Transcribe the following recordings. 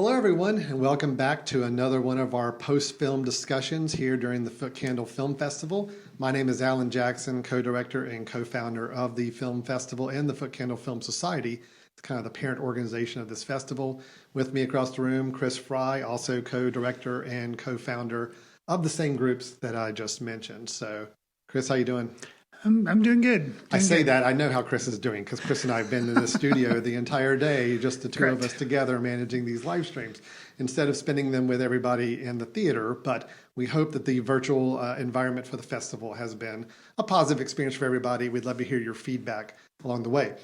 Hello, everyone, and welcome back to another one of our post-film discussions here during the Footcandle Film Festival. My name is Alan Jackson, co-director and co-founder of the Film Festival and the Footcandle Film Society. It's kind of the parent organization of this festival. With me across the room, Chris Fry, also co-director and co-founder of the same groups that I just mentioned. So, Chris, how you doing? I'm doing good. I say that, I know how Chris is doing because Chris and I have been in the studio the entire day, just the two of us together managing these live streams instead of spending them with everybody in the theater. But we hope that the virtual environment for the festival has been a positive experience for everybody. We'd love to hear your feedback along the way.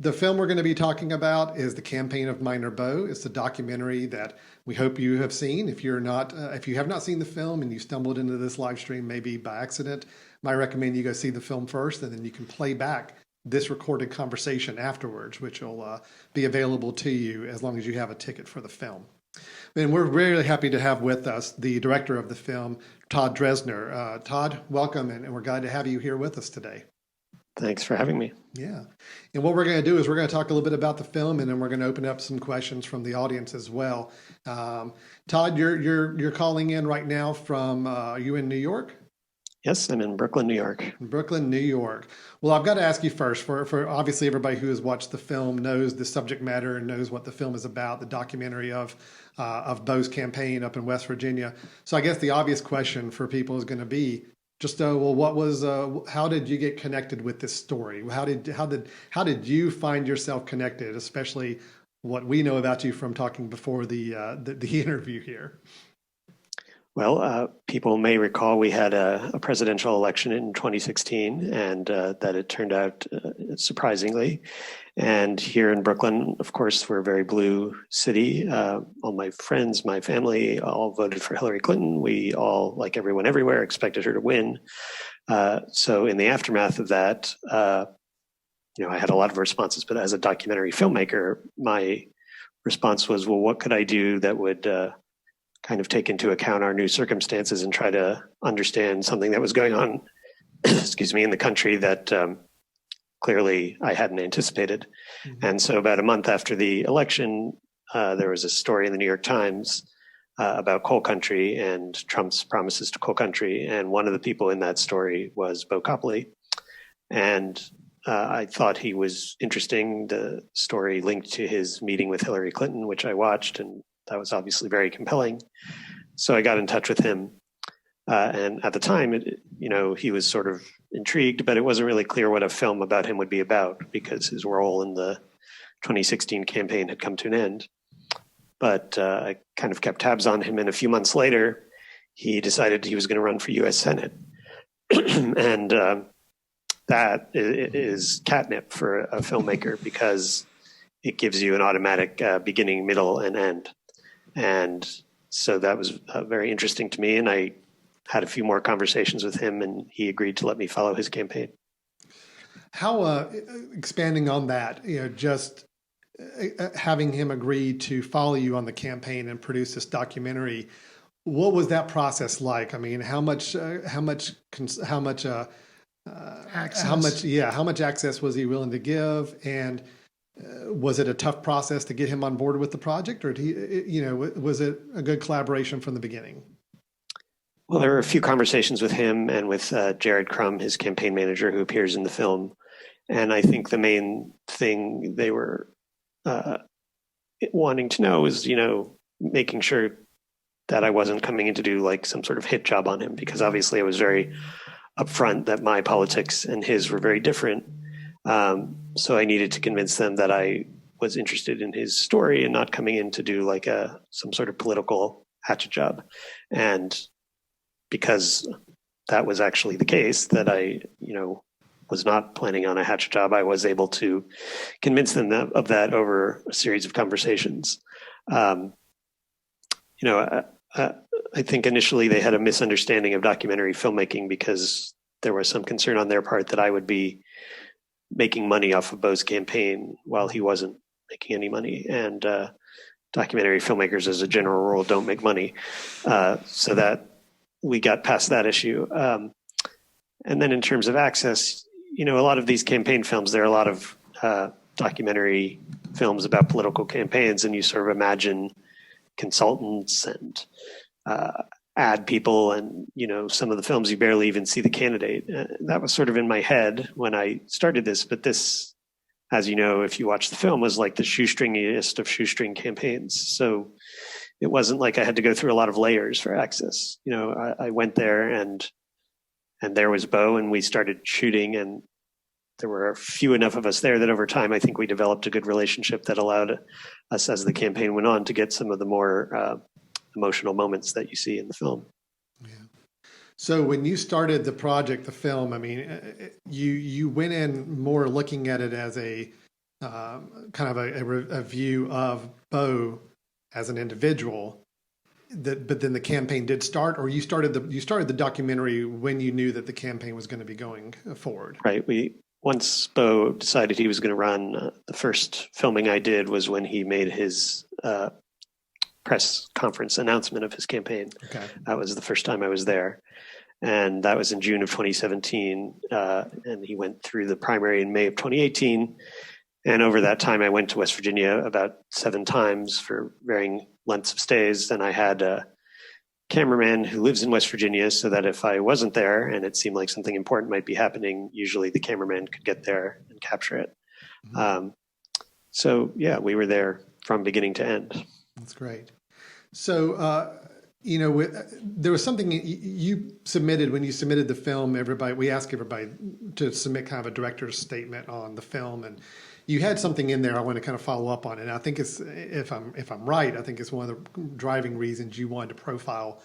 The film we're going to be talking about is The Campaign of Minor Beau. It's a documentary that we hope you have seen. If you have not seen the film and you stumbled into this live stream maybe by accident, I recommend you go see the film first, and then you can play back this recorded conversation afterwards, which will be available to you as long as you have a ticket for the film. And we're really happy to have with us the director of the film, Todd Dresner. Todd, welcome, and we're glad to have you here with us today. Thanks for having me. Yeah. And what we're going to do is we're going to talk a little bit about the film, and then we're going to open up some questions from the audience as well. Todd, you're calling in right now from, are you in New York? Yes, I'm in Brooklyn, New York. Brooklyn, New York. Well, I've got to ask you first, for obviously everybody who has watched the film knows the subject matter and knows what the film is about, the documentary of Beau's campaign up in West Virginia. So I guess the obvious question for people is going to be, just how did you get connected with this story? How did you find yourself connected, especially what we know about you from talking before the interview here? Well, people may recall we had a presidential election in 2016, and that it turned out surprisingly. And here in Brooklyn, of course, we're a very blue city. All my friends, my family, all voted for Hillary Clinton. We all, like everyone everywhere, expected her to win. So in the aftermath of that, I had a lot of responses. But as a documentary filmmaker, my response was, well, what could I do that would kind of take into account our new circumstances and try to understand something that was going on, in the country that clearly I hadn't anticipated. Mm-hmm. And so about a month after the election, there was a story in the New York Times about coal country and Trump's promises to coal country. And one of the people in that story was Beau Biden. And I thought he was interesting. The story linked to his meeting with Hillary Clinton, which I watched, and that was obviously very compelling. So I got in touch with him. And at the time, he was sort of intrigued, but it wasn't really clear what a film about him would be about because his role in the 2016 campaign had come to an end. But I kind of kept tabs on him. And a few months later, he decided he was going to run for U.S. Senate. And that is catnip for a filmmaker because it gives you an automatic beginning, middle, and end. And so that was very interesting to me. And I had a few more conversations with him, and he agreed to let me follow his campaign. How, expanding on that, just having him agree to follow you on the campaign and produce this documentary, what was that process like? I mean, how much access was he willing to give? And was it a tough process to get him on board with the project, or was it a good collaboration from the beginning? Well, there were a few conversations with him and with Jared Crum, his campaign manager, who appears in the film. And I think the main thing they were wanting to know is, making sure that I wasn't coming in to do like some sort of hit job on him, because obviously I was very upfront that my politics and his were very different. So I needed to convince them that I was interested in his story and not coming in to do like some sort of political hatchet job. And because that was actually the case, that I, was not planning on a hatchet job, I was able to convince them of that over a series of conversations. I think initially they had a misunderstanding of documentary filmmaking because there was some concern on their part that I would be making money off of Beau's campaign while he wasn't making any money. And documentary filmmakers, as a general rule, don't make money. So that we got past that issue. And then in terms of access, a lot of these campaign films, there are a lot of documentary films about political campaigns, and you sort of imagine consultants and ad people, and some of the films you barely even see the candidate. That was sort of in my head when I started this, but this, as you know, if you watch the film, was like the shoestringiest of shoestring campaigns. So it wasn't like I had to go through a lot of layers for access. I went there and there was Beau, and we started shooting, and there were few enough of us there that over time, I think we developed a good relationship that allowed us, as the campaign went on, to get some of the more emotional moments that you see in the film. Yeah. So when you started the project, the film, I mean, you went in more looking at it as a kind of a view of Beau as an individual. But then the campaign did start, or you started the documentary when you knew that the campaign was going to be going forward. Right. Once Beau decided he was going to run, the first filming I did was when he made his press conference announcement of his campaign. Okay. That was the first time I was there. And that was in June of 2017. And he went through the primary in May of 2018. And over that time, I went to West Virginia about 7 times for varying lengths of stays. And I had a cameraman who lives in West Virginia, so that if I wasn't there and it seemed like something important might be happening, usually the cameraman could get there and capture it. Mm-hmm. So yeah, we were there from beginning to end. That's great. So, there was something you submitted when you submitted the film. We asked everybody to submit kind of a director's statement on the film, and you had something in there I want to kind of follow up on. And I think it's, if I'm right, I think it's one of the driving reasons you wanted to profile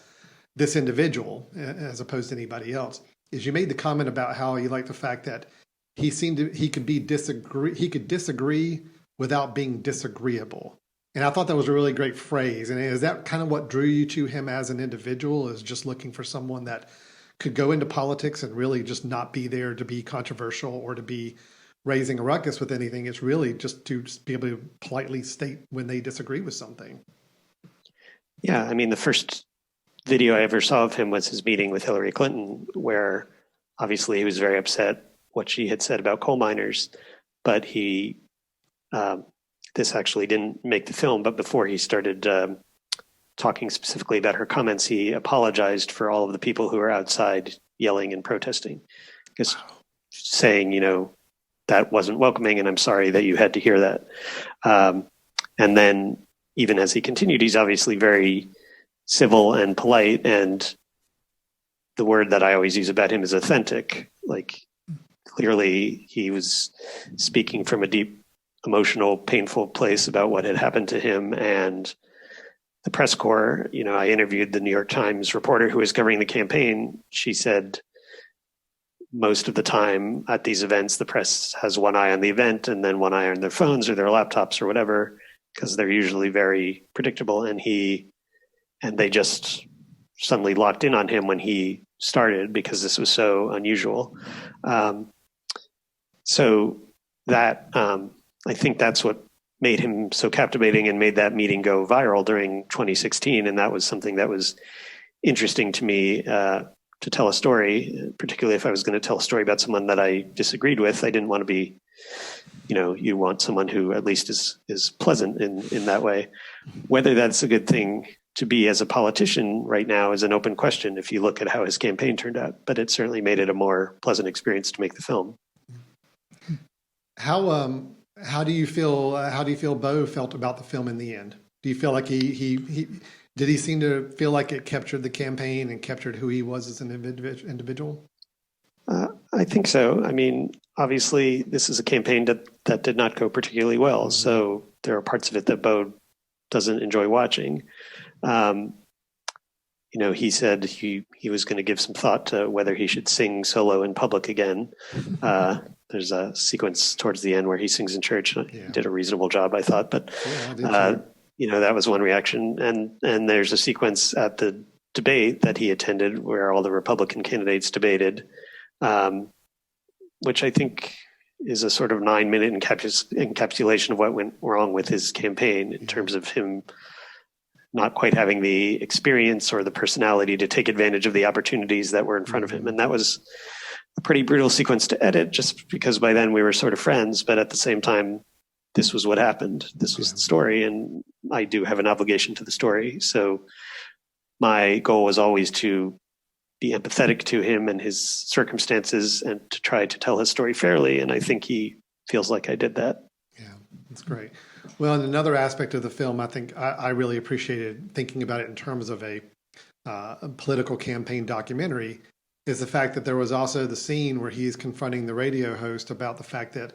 this individual as opposed to anybody else. Is you made the comment about how you like the fact that he could disagree without being disagreeable. And I thought that was a really great phrase. And is that kind of what drew you to him as an individual, is just looking for someone that could go into politics and really just not be there to be controversial or to be raising a ruckus with anything? It's really just to be able to politely state when they disagree with something. Yeah, I mean, the first video I ever saw of him was his meeting with Hillary Clinton, where obviously he was very upset what she had said about coal miners, but he... this actually didn't make the film, but before he started talking specifically about her comments, he apologized for all of the people who were outside yelling and protesting, just saying, that wasn't welcoming, and I'm sorry that you had to hear that. And then even as he continued, he's obviously very civil and polite, and the word that I always use about him is authentic. Like, clearly he was speaking from a deep, emotional, painful place about what had happened to him. And the press corps, I interviewed the New York Times reporter who was covering the campaign. She said most of the time at these events, the press has one eye on the event and then one eye on their phones or their laptops or whatever, because they're usually very predictable. And they just suddenly locked in on him when he started, because this was so unusual. So that, I think that's what made him so captivating and made that meeting go viral during 2016. And that was something that was interesting to me to tell a story, particularly if I was going to tell a story about someone that I disagreed with. I didn't want to be, you want someone who at least is pleasant in that way. Whether that's a good thing to be as a politician right now is an open question if you look at how his campaign turned out, but it certainly made it a more pleasant experience to make the film. How do you feel Beau felt about the film in the end? Do you feel like he did he seem to feel like it captured the campaign and captured who he was as an individual? I think so. I mean, obviously this is a campaign that did not go particularly well. Mm-hmm. So there are parts of it that Beau doesn't enjoy watching. He said he was going to give some thought to whether he should sing solo in public again. There's a sequence towards the end where he sings in church. And he did a reasonable job, I thought. But, that was one reaction. And there's a sequence at the debate that he attended where all the Republican candidates debated, which I think is a sort of 9-minute encapsulation of what went wrong with his campaign in terms of him not quite having the experience or the personality to take advantage of the opportunities that were in front of him. And that was a pretty brutal sequence to edit, just because by then we were sort of friends, but at the same time, this was what happened. This was the story, and I do have an obligation to the story. So my goal was always to be empathetic to him and his circumstances and to try to tell his story fairly. And I think he feels like I did that. Yeah, that's great. Well, and another aspect of the film, I think I really appreciated thinking about it in terms of a political campaign documentary, is the fact that there was also the scene where he's confronting the radio host about the fact that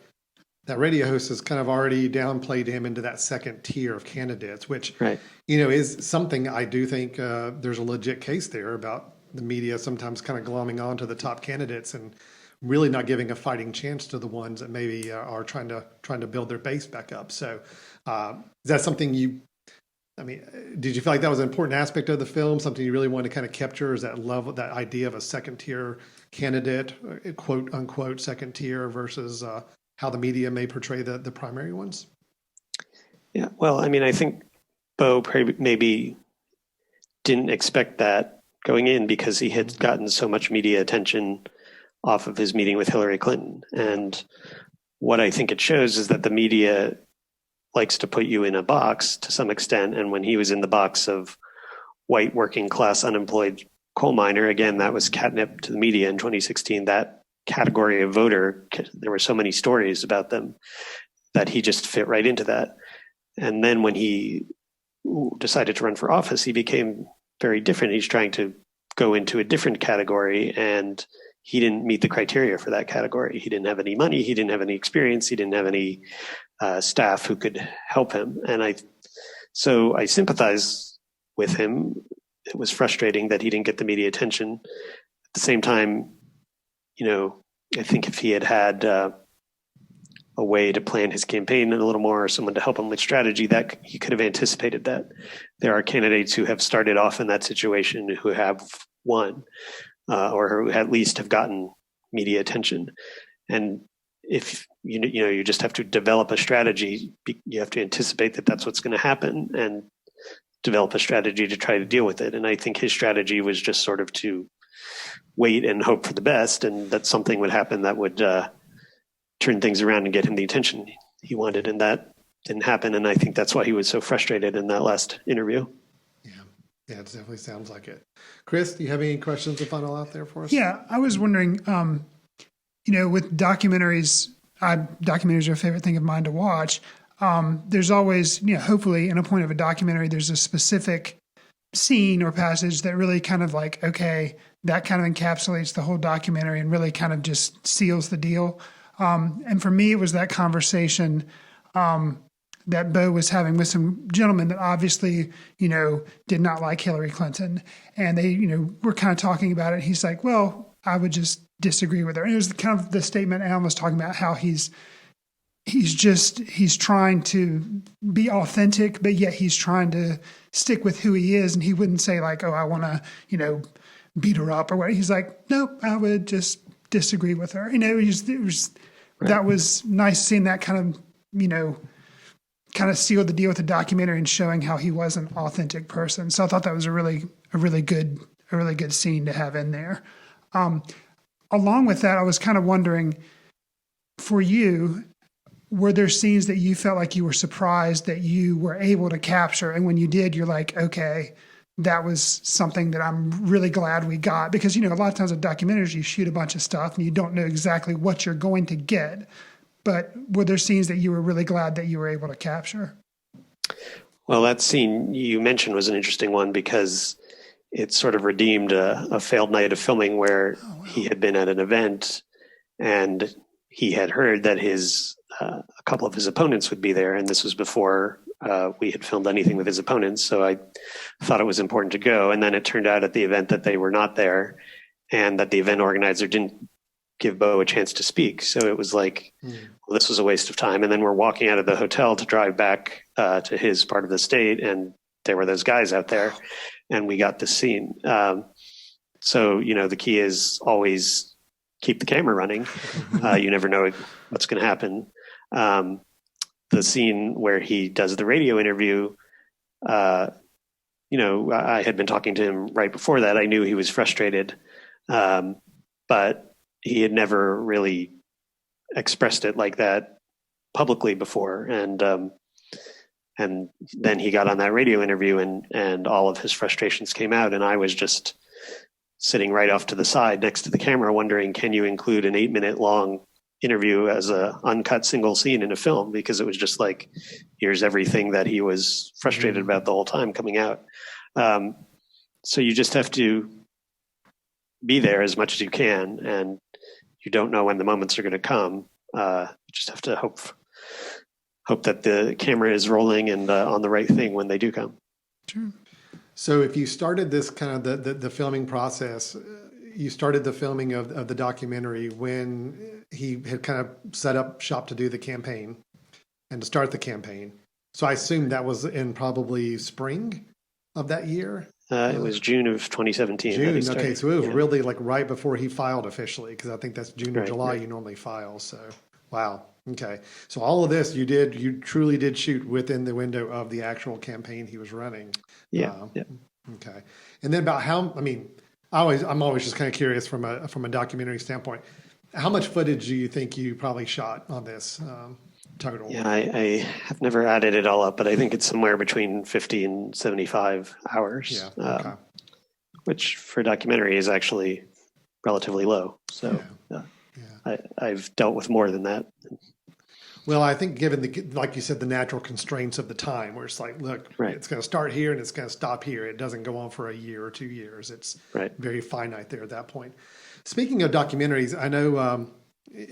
that radio host has kind of already downplayed him into that second tier of candidates, which, right, is something I do think there's a legit case there about the media sometimes kind of glomming on to the top candidates and really not giving a fighting chance to the ones that maybe are trying to build their base back up. So is that something did you feel like that was an important aspect of the film, something you really wanted to kind of capture, is that level, that idea of a second tier candidate, quote unquote second tier, versus how the media may portray the primary ones? Yeah, well, I think Beau maybe didn't expect that going in because he had gotten so much media attention off of his meeting with Hillary Clinton. And what I think it shows is that the media likes to put you in a box to some extent. And when he was in the box of white working class unemployed coal miner, again, that was catnip to the media in 2016. That category of voter, there were so many stories about them that he just fit right into that. And then when he decided to run for office, he became very different. He's trying to go into a different category, and he didn't meet the criteria for that category. He didn't have any money. He didn't have any experience. He didn't have any staff who could help him. And so I sympathize with him. It was frustrating that he didn't get the media attention. At the same time, I think if he had had a way to plan his campaign a little more, or someone to help him with strategy, that he could have anticipated that. There are candidates who have started off in that situation who have won, or who at least have gotten media attention. And if you just have to develop a strategy, you have to anticipate that that's what's going to happen and develop a strategy to try to deal with it. And I think his strategy was just sort of to wait and hope for the best, and that something would happen that would turn things around and get him the attention he wanted. And that didn't happen. And I think that's why he was so frustrated in that last interview. Yeah, it definitely sounds like it. Chris, do you have any questions to funnel out there for us? Yeah, I was wondering, with documentaries, documentaries are a favorite thing of mine to watch. There's always, hopefully in a point of a documentary, there's a specific scene or passage that really kind of like, okay, that kind of encapsulates the whole documentary and really kind of just seals the deal. And for me, it was that conversation that Beau was having with some gentlemen that obviously, did not like Hillary Clinton. And they, were kind of talking about it. He's like, well, I would just disagree with her. And it was kind of the statement Alan was talking about, how he's trying to be authentic, but yet he's trying to stick with who he is. And he wouldn't say like, oh, I want to, beat her up or what. He's like, nope, I would just disagree with her. That was nice seeing that kind of sealed the deal with the documentary and showing how he was an authentic person. So I thought that was a really good scene to have in there. Along with that, I was kind of wondering, for you, were there scenes that you felt like you were surprised that you were able to capture? And when you did, you're like, okay, that was something that I'm really glad we got. Because, a lot of times with documentaries, you shoot a bunch of stuff and you don't know exactly what you're going to get. But were there scenes that you were really glad that you were able to capture? Well, that scene you mentioned was an interesting one because it sort of redeemed a failed night of filming where he had been at an event and he had heard that a couple of his opponents would be there. And this was before we had filmed anything with his opponents. So I thought it was important to go. And then it turned out at the event that they were not there and that the event organizer didn't give Beau a chance to speak. So it was like, well, this was a waste of time. And then we're walking out of the hotel to drive back to his part of the state. And there were those guys out there and we got this scene. So, the key is always keep the camera running. You never know what's going to happen. The scene where he does the radio interview, I had been talking to him right before that. I knew he was frustrated, but he had never really expressed it like that publicly before. And then he got on that radio interview, and all of his frustrations came out. And I was just sitting right off to the side next to the camera wondering, can you include an 8-minute long interview as a uncut single scene in a film? Because it was just like, here's everything that he was frustrated about the whole time coming out. So you just have to be there as much as you can, and you don't know when the moments are going to come. You just have to hope that the camera is rolling and on the right thing when they do come. Sure. So if you started this kind of the filming process, you started the filming of the documentary when he had kind of set up shop to do the campaign and to start the campaign. So I assume that was in probably spring of that year. It was June of 2017. June, okay. So it was really like right before he filed officially, because I think that's June or July you normally file. So, wow. Okay. So all of this you truly did shoot within the window of the actual campaign he was running. Yeah. Okay. And then about how, I mean, I'm always just kind of curious from a documentary standpoint, how much footage do you think you probably shot on this? Yeah, I have never added it all up, but I think it's somewhere between 50 and 75 hours, which for a documentary is actually relatively low. So I've dealt with more than that. Well, I think given like you said, the natural constraints of the time, where it's like, look, it's going to start here and it's going to stop here. It doesn't go on for a year or 2 years. It's very finite there at that point. Speaking of documentaries, I know,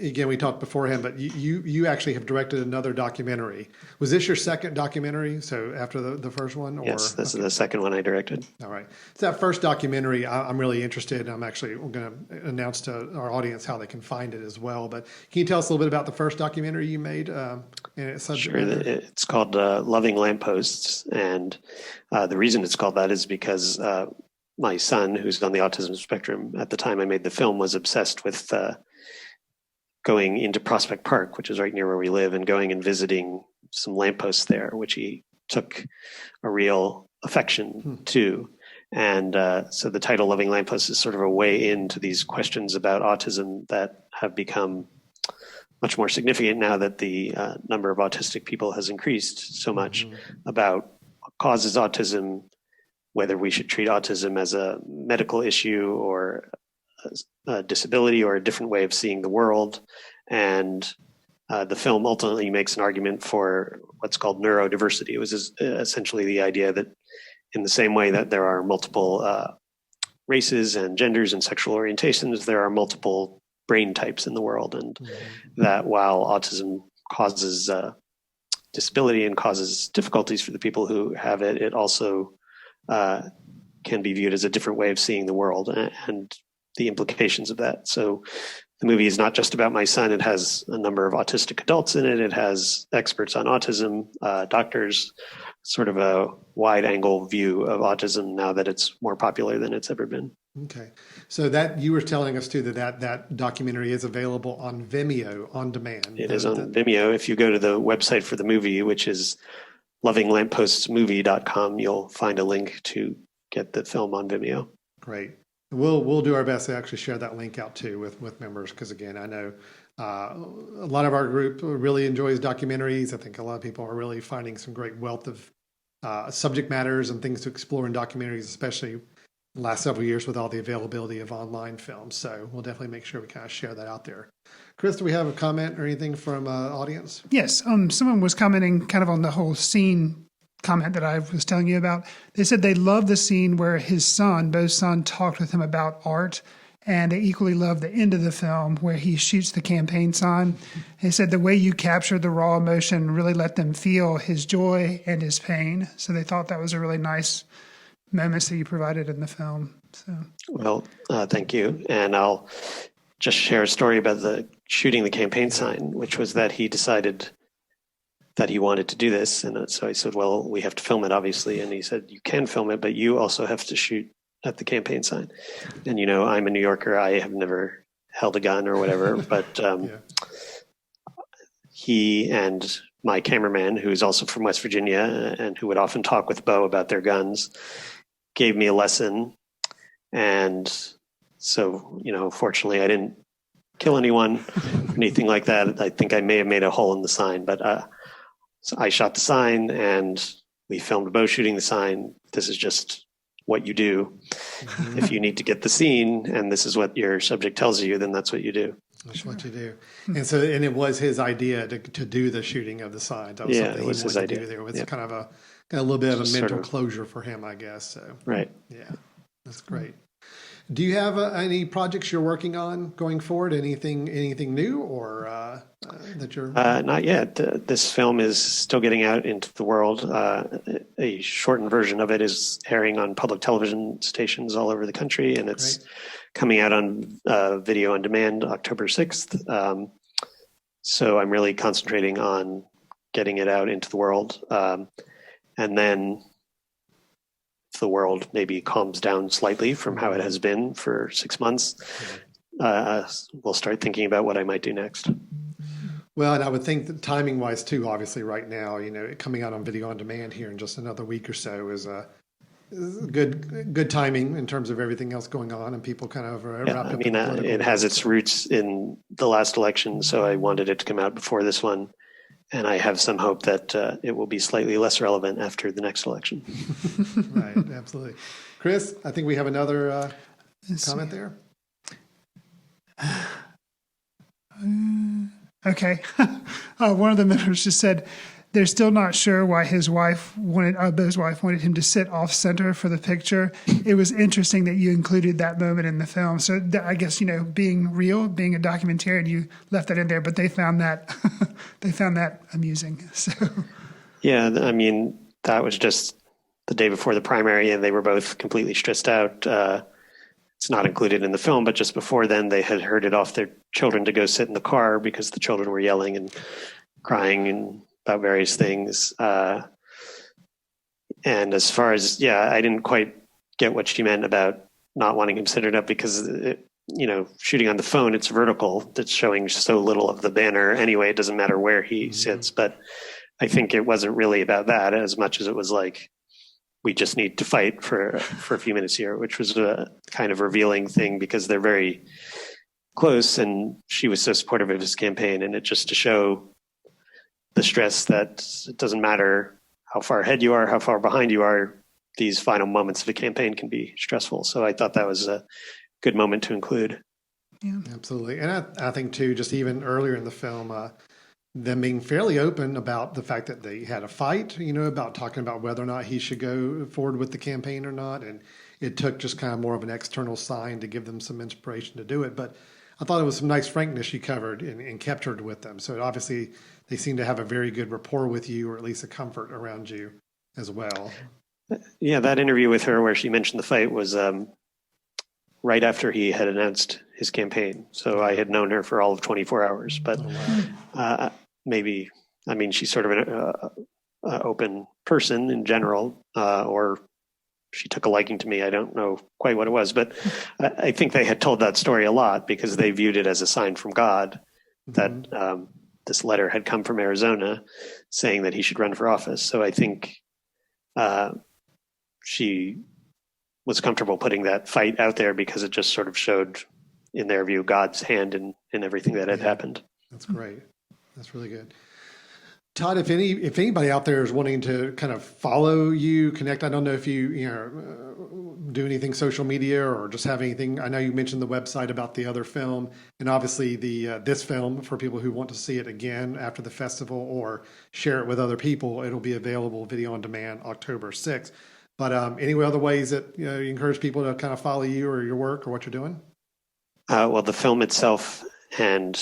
again, we talked beforehand, but you actually have directed another documentary. Was this your second documentary? So after the first one? Yes, this is the second one I directed. All right. So that first documentary, I'm really interested. I'm actually going to announce to our audience how they can find it as well. But can you tell us a little bit about the first documentary you made? Sure. It's called Loving Lampposts. And the reason it's called that is because my son, who's on the autism spectrum at the time I made the film, was obsessed with going into Prospect Park, which is right near where we live, and going and visiting some lampposts there, which he took a real affection to. And so the title Loving Lampposts is sort of a way into these questions about autism that have become much more significant now that the number of autistic people has increased so much, about what causes autism, whether we should treat autism as a medical issue or a disability or a different way of seeing the world. And the film ultimately makes an argument for what's called neurodiversity. It was essentially the idea that in the same way that there are multiple races and genders and sexual orientations, there are multiple brain types in the world. And that while autism causes disability and causes difficulties for the people who have it, it also can be viewed as a different way of seeing the world and the implications of that. So the movie is not just about my son. It has a number of autistic adults in it. It has experts on autism, doctors, sort of a wide angle view of autism now that it's more popular than it's ever been. Okay. So that you were telling us too that documentary is available on Vimeo on demand. It is on Vimeo. If you go to the website for the movie, which is lovinglamppostsmovie.com, you'll find a link to get the film on Vimeo. Great. We'll do our best to actually share that link out too with members, because again, I know a lot of our group really enjoys documentaries. I think a lot of people are really finding some great wealth of subject matters and things to explore in documentaries, especially in the last several years with all the availability of online films. So we'll definitely make sure we kind of share that out there. Chris, do we have a comment or anything from audience? Yes. Someone was commenting kind of on the whole scene comment that I was telling you about. They said they loved the scene where his son, Beau's son, talked with him about art, and they equally loved the end of the film where he shoots the campaign sign. They said the way you captured the raw emotion really let them feel his joy and his pain. So they thought that was a really nice moments that you provided in the film. So, well, thank you. And I'll just share a story about the shooting the campaign sign, which was that he decided that he wanted to do this. And so I said, well, we have to film it, obviously. And he said, you can film it, but you also have to shoot at the campaign sign. And, I'm a New Yorker. I have never held a gun or whatever, but he and my cameraman, who's also from West Virginia and who would often talk with Beau about their guns, gave me a lesson. And so, fortunately, I didn't kill anyone, anything like that. I think I may have made a hole in the sign, but so I shot the sign and we filmed Beau shooting the sign. This is just what you do. If you need to get the scene and this is what your subject tells you, then that's what you do. That's what you do. And it was his idea to do the shooting of the sign. That was something it was his idea. to do there. It was kind of a little bit of a mental closure for him, I guess. So right. Yeah, that's great. Do you have any projects you're working on going forward? Anything new or that you're? Not yet. This film is still getting out into the world. A shortened version of it is airing on public television stations all over the country, and it's coming out on video on demand October 6th. So I'm really concentrating on getting it out into the world, and then the world maybe calms down slightly from how it has been for 6 months, we'll start thinking about what I might do next. Well, and I would think that timing wise too, obviously right now, coming out on video on demand here in just another week or so is good timing in terms of everything else going on and people kind of wrapped up. I mean, it has its roots in the last election, so I wanted it to come out before this one. And I have some hope that it will be slightly less relevant after the next election. Right, absolutely. Chris, I think we have another comment there. Okay. One of the members just said they're still not sure why Beau's wife wanted him to sit off center for the picture. It was interesting that you included that moment in the film. So I guess, being real, being a documentarian, you left that in there, but they found that amusing. So yeah, I mean, that was just the day before the primary and they were both completely stressed out. It's not included in the film, but just before then they had herded off their children to go sit in the car because the children were yelling and crying and about various things. And as far as, I didn't quite get what she meant about not wanting him centered up because, shooting on the phone, it's vertical. It's showing so little of the banner. Anyway, it doesn't matter where he sits. But I think it wasn't really about that as much as it was like, we just need to fight for a few minutes here, which was a kind of revealing thing because they're very close and she was so supportive of his campaign. And it just to show the stress that it doesn't matter how far ahead you are, how far behind you are, these final moments of a campaign can be stressful. So I thought that was a good moment to include. Yeah, absolutely. And I think too, just even earlier in the film, them being fairly open about the fact that they had a fight, about talking about whether or not he should go forward with the campaign or not. And it took just kind of more of an external sign to give them some inspiration to do it. But I thought it was some nice frankness you covered and captured with them. So obviously they seem to have a very good rapport with you, or at least a comfort around you as well. Yeah, that interview with her where she mentioned the fight was right after he had announced his campaign. So I had known her for all of 24 hours. But she's sort of an open person in general, or she took a liking to me. I don't know quite what it was, but I think they had told that story a lot because they viewed it as a sign from God that this letter had come from Arizona saying that he should run for office. So I think she was comfortable putting that fight out there because it just sort of showed, in their view, God's hand in everything that had happened. That's great. That's really good. Todd, if anybody out there is wanting to kind of follow you, connect, I don't know if you do anything social media or just have anything. I know you mentioned the website about the other film, and obviously this film for people who want to see it again after the festival or share it with other people. It'll be available video on demand October 6th. But any other ways that you encourage people to kind of follow you or your work or what you're doing? Well, the film itself, and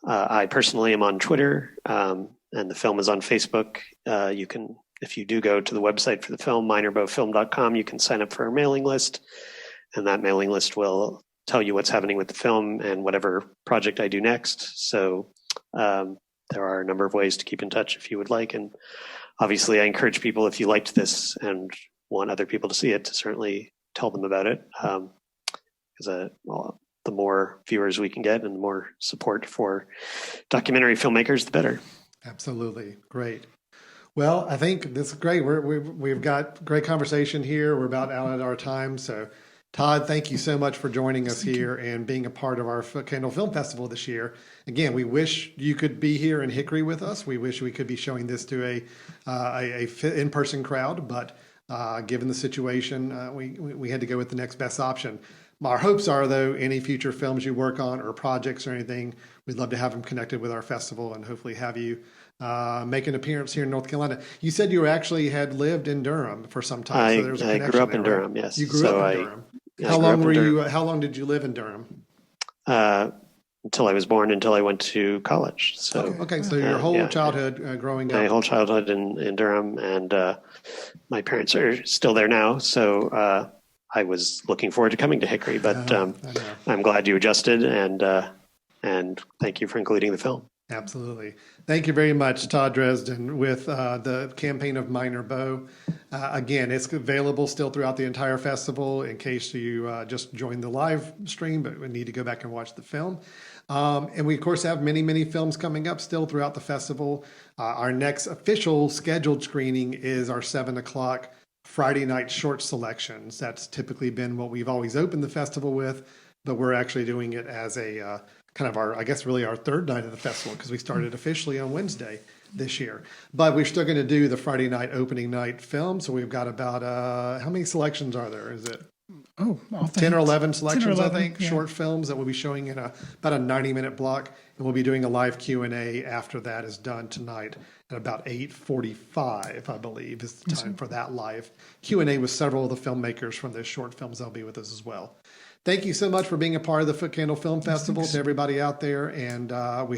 I personally am on Twitter. And the film is on Facebook. You can, if you do go to the website for the film, mineorbeaufilm.com, you can sign up for our mailing list. And that mailing list will tell you what's happening with the film and whatever project I do next. So there are a number of ways to keep in touch if you would like. And obviously, I encourage people, if you liked this and want other people to see it, to certainly tell them about it. Because the more viewers we can get and the more support for documentary filmmakers, the better. Absolutely. Great. Well, I think this is great. We've got great conversation here. We're about out at our time. So Todd, thank you so much for joining us here and being a part of our Footcandle Film Festival this year. Again, we wish you could be here in Hickory with us. We wish we could be showing this to a in-person crowd, but given the situation, we had to go with the next best option. Our hopes are, though, any future films you work on or projects or anything, we'd love to have them connected with our festival and hopefully have you make an appearance here in North Carolina. You said you actually had lived in Durham for some time. So there's a connection grew up there, in right? Durham, yes. You grew up in Durham. How long did you live in Durham? Until I was born, until I went to college. So okay. So your whole childhood growing up. My whole childhood in Durham, and my parents are still there now. So I was looking forward to coming to Hickory, but I'm glad you adjusted, and thank you for including the film. Absolutely. Thank you very much, Todd Dresden, with the campaign of Minor Beau. Again, it's available still throughout the entire festival in case you just joined the live stream, but we need to go back and watch the film. And we, of course, have many, many films coming up still throughout the festival. Our next official scheduled screening is our 7 o'clock Friday night short selections. That's typically been what we've always opened the festival with, but we're actually doing it as a kind of our third night of the festival because we started officially on Wednesday this year. But we're still going to do the Friday night opening night film. So we've got about, how many selections are there? Is it 10 or 11 selections, 10 or 11, I think, short films that we'll be showing in about a 90-minute block. And we'll be doing a live Q&A after that is done tonight at about 8:45, I believe, is the time for that live Q&A with several of the filmmakers from those short films. They'll be with us as well. Thank you so much for being a part of the Footcandle Film Festival to everybody out there, and we hope